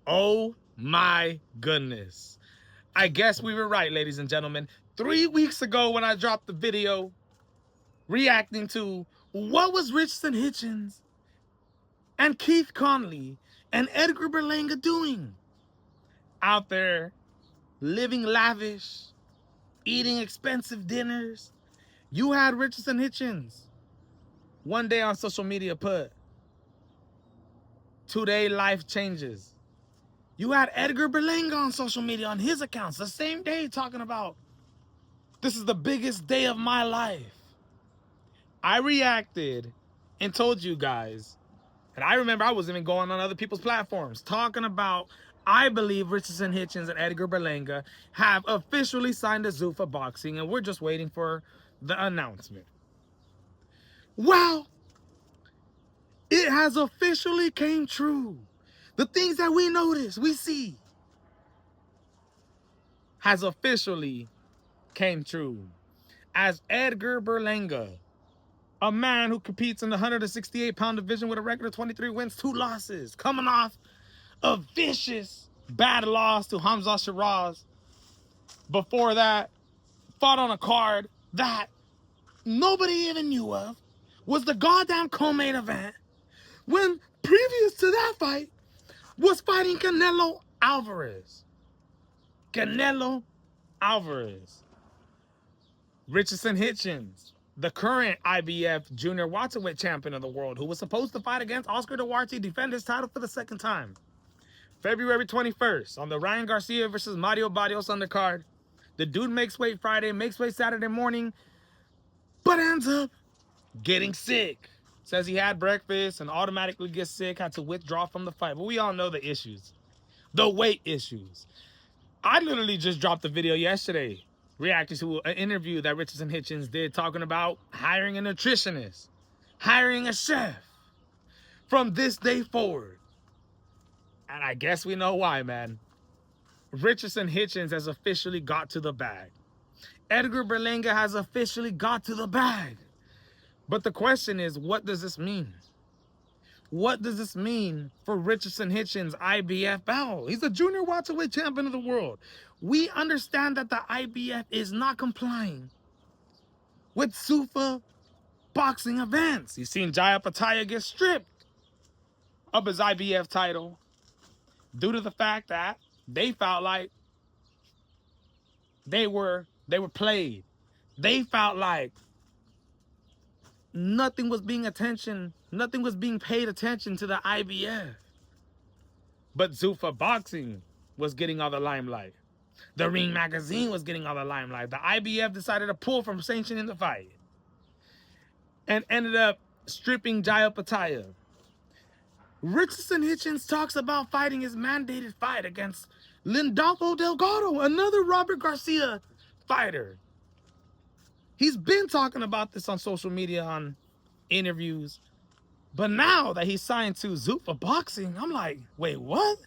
Oh my goodness. I guess we were right, ladies and gentlemen. 3 weeks ago when I dropped the video reacting to what was Richardson Hitchins and Keith Conley and Edgar Berlanga doing out there, living lavish, eating expensive dinners. You had Richardson Hitchins one day on social media put, "Today life changes." You had Edgar Berlanga on social media on his accounts the same day talking about, "This is the biggest day of my life." I reacted and told you guys, and I remember I was even going on other people's platforms talking about, I believe Richardson Hitchins and Edgar Berlanga have officially signed a Zuffa boxing and we're just waiting for the announcement. Well, it has officially came true. The things that we notice, we see, has officially came true. As Edgar Berlanga, a man who competes in the 168-pound division with a record of 23 wins, 2 losses, coming off a vicious bad loss to Hamza Shiraz. Before that, fought on a card that nobody even knew of, was the goddamn co-main event, when previous to that fight was fighting Canelo Alvarez. Canelo Alvarez. Richardson Hitchins, the current IBF junior welterweight champion of the world, who was supposed to fight against Oscar Duarte, defend his title for the 2nd time. February 21st, on the Ryan Garcia versus Mario Barrios undercard. The dude makes weight Friday, makes weight Saturday morning, but ends up getting sick. Says he had breakfast and automatically gets sick, had to withdraw from the fight. But we all know the issues, the weight issues. I literally just dropped a video yesterday reacting to an interview that Richardson Hitchins did talking about hiring a nutritionist, hiring a chef from this day forward. And I guess we know why, man. Richardson Hitchins has officially got to the bag. Edgar Berlanga has officially got to the bag. But the question is, what does this mean? What does this mean for Richardson Hitchins' IBF battle? He's a junior welterweight champion of the world. We understand that the IBF is not complying with Zuffa boxing events. You've seen Jaya Pataya get stripped of his IBF title due to the fact that they felt like they were played. They felt like nothing was being paid attention to the IBF. But Zuffa boxing was getting all the limelight. The Ring magazine was getting all the limelight. The IBF decided to pull from sanctioning the fight and ended up stripping Jaya Pataya. Richardson Hitchins talks about fighting his mandated fight against Lindolfo Delgado, another Robert Garcia fighter. He's been talking about this on social media, on interviews. But now that he's signed to Zuffa boxing, I'm like, wait, what?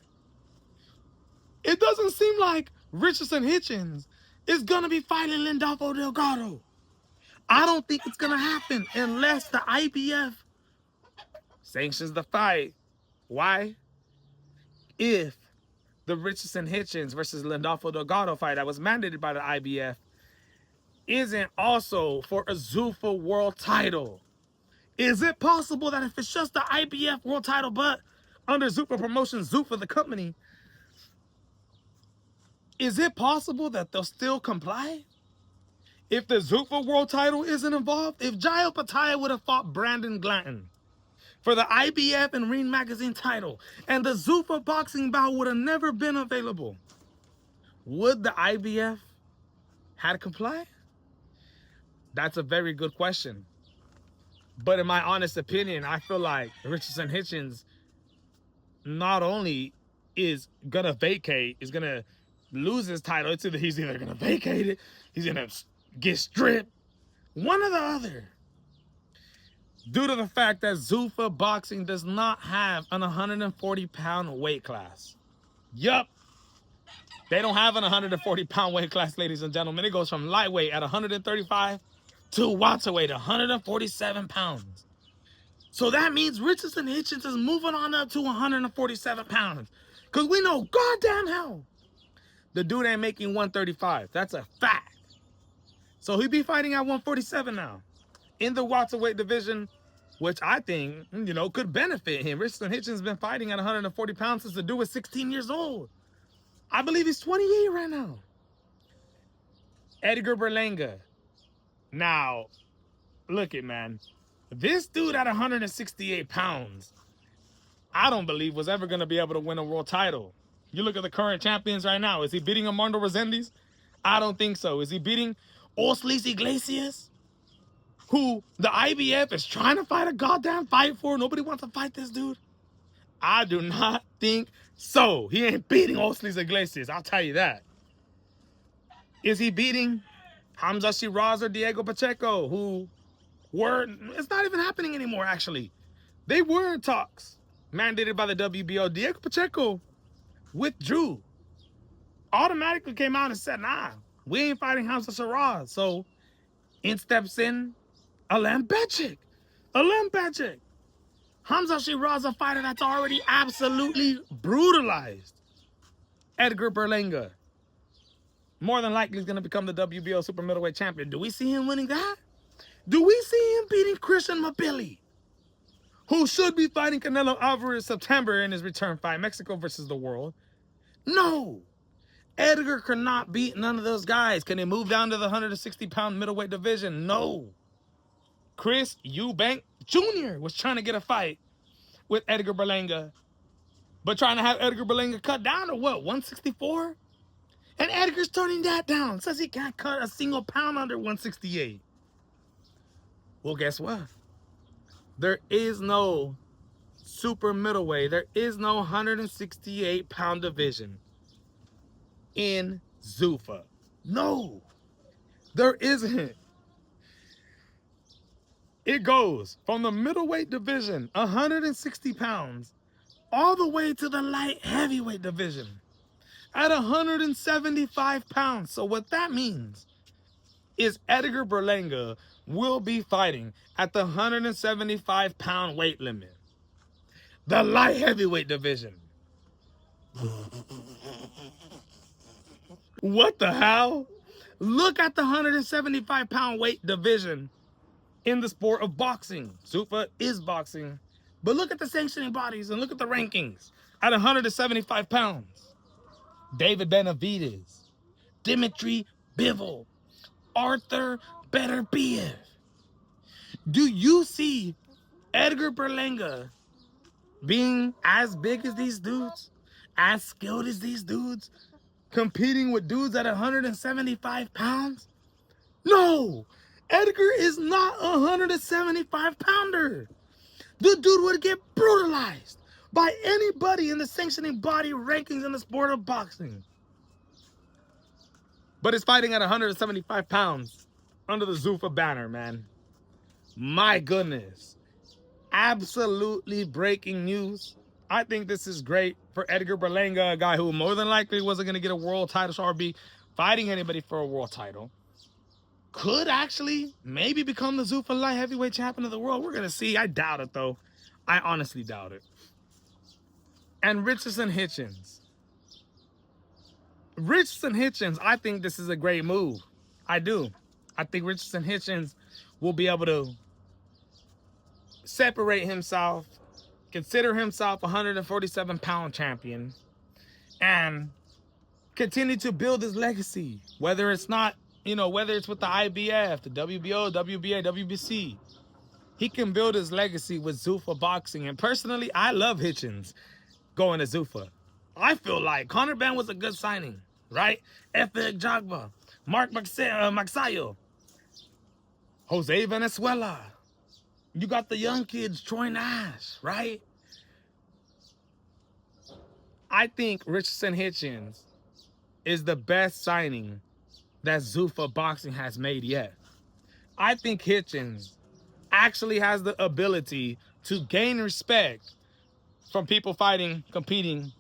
It doesn't seem like Richardson Hitchins is going to be fighting Lindolfo Delgado. I don't think it's going to happen unless the IBF sanctions the fight. Why? If the Richardson Hitchins versus Lindolfo Delgado fight that was mandated by the IBF isn't also for a Zuffa world title. Is it possible that if it's just the IBF world title, but under Zuffa Promotions, Zuffa the company, is it possible that they'll still comply? If the Zuffa world title isn't involved, if Jaya Pataya would have fought Brandon Glanton for the IBF and Ring magazine title, and the Zuffa boxing bout would have never been available, would the IBF have to comply? That's a very good question. But in my honest opinion, I feel like Richardson Hitchins not only is gonna vacate, is gonna lose his title. It's either he's either gonna vacate it, he's gonna get stripped, one or the other. Due to the fact that Zuffa boxing does not have an 140-pound weight class. Yup. They don't have an 140-pound weight class, ladies and gentlemen. It goes from lightweight at 135 to welterweight, 147 pounds. So that means Richardson Hitchins is moving on up to 147 pounds. Because we know goddamn hell the dude ain't making 135. That's a fact. So he be fighting at 147 now in the welterweight division, which I think, you know, could benefit him. Richardson Hitchins has been fighting at 140 pounds since the dude was 16 years old. I believe he's 28 right now. Edgar Berlanga. Now, look it, man. This dude at 168 pounds, I don't believe was ever going to be able to win a world title. You look at the current champions right now. Is he beating Armando Resendiz? I don't think so. Is he beating Oslis Iglesias, who the IBF is trying to fight a goddamn fight for? Nobody wants to fight this dude. I do not think so. He ain't beating Oslis Iglesias, I'll tell you that. Is he beating Hamza Shiraz or Diego Pacheco, who it's not even happening anymore, actually. They were in talks, mandated by the WBO. Diego Pacheco withdrew. Automatically came out and said, nah, we ain't fighting Hamza Shiraz. So in steps in Alen Becic. Alen Becic. Hamza Shiraz, a fighter that's already absolutely brutalized Edgar Berlanga. More than likely, he's going to become the WBO super middleweight champion. Do we see him winning that? Do we see him beating Christian Mabili, who should be fighting Canelo Alvarez September in his return fight, Mexico versus the world? No. Edgar cannot beat none of those guys. Can he move down to the 160-pound middleweight division? No. Chris Eubank Jr. was trying to get a fight with Edgar Berlanga, but trying to have Edgar Berlanga cut down to what, 164? And Edgar's turning that down. Says he can't cut a single pound under 168. Well, guess what? There is no super middleweight. There is no 168-pound division in Zuffa. No, there isn't. It goes from the middleweight division, 160 pounds, all the way to the light heavyweight division at 175 pounds. So what that means is Edgar Berlanga will be fighting at the 175-pound weight limit. The light heavyweight division. What the hell? Look at the 175-pound weight division in the sport of boxing. Zuffa is boxing. But look at the sanctioning bodies and look at the rankings at 175 pounds. David Benavidez, Dimitri Bivol, Arthur Beterbiev. Do you see Edgar Berlanga being as big as these dudes, as skilled as these dudes, competing with dudes at 175 pounds? No, Edgar is not a 175 pounder. The dude would get brutalized by anybody in the sanctioning body rankings in the sport of boxing. But he's fighting at 175 pounds under the Zuffa banner, man. My goodness. Absolutely breaking news. I think this is great for Edgar Berlanga, a guy who more than likely wasn't going to get a world title or be fighting anybody for a world title. Could actually maybe become the Zuffa light heavyweight champion of the world. We're going to see. I doubt it, though. I honestly doubt it. And Richardson Hitchins. Richardson Hitchins, I think this is a great move. I do. I think Richardson Hitchins will be able to separate himself, consider himself a 147-pound champion, and continue to build his legacy. Whether it's not, whether it's with the IBF, the WBO, WBA, WBC, he can build his legacy with Zuffa boxing. And personally, I love Hitchins going to Zuffa. I feel like Conor Benn was a good signing, right? Efe Jagba, Mark Magsayo, Jose Venezuela. You got the young kids, Troy Nash, right? I think Richardson Hitchins is the best signing that Zuffa boxing has made yet. I think Hitchins actually has the ability to gain respect from people competing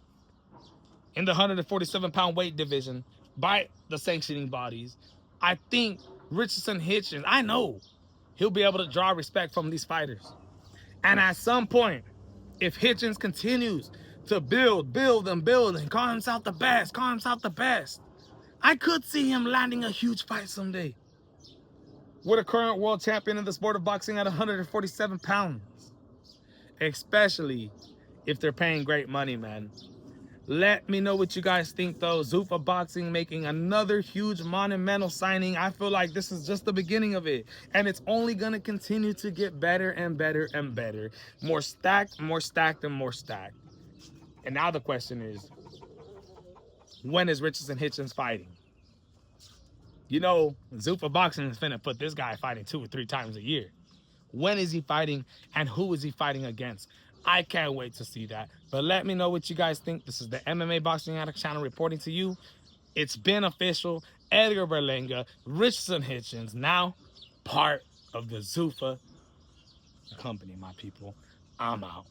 in the 147-pound weight division by the sanctioning bodies. I think Richardson Hitchins, I know he'll be able to draw respect from these fighters. And at some point, if Hitchins continues to build and call himself the best. I could see him landing a huge fight someday with a current world champion in the sport of boxing at 147 pounds. Especially if they're paying great money, man. Let me know what you guys think, though. Zuffa Boxing making another huge monumental signing. I feel like this is just the beginning of it. And it's only going to continue to get better and better and better. More stacked, and more stacked. And now the question is, when is Richardson Hitchins fighting? You know, Zuffa Boxing is finna put this guy fighting 2 or 3 times a year. When is he fighting, and who is he fighting against? I can't wait to see that. But let me know what you guys think. This is the MMA Boxing Addict channel reporting to you. It's been official. Edgar Berlanga, Richardson Hitchins, now part of the Zuffa company, my people. I'm out.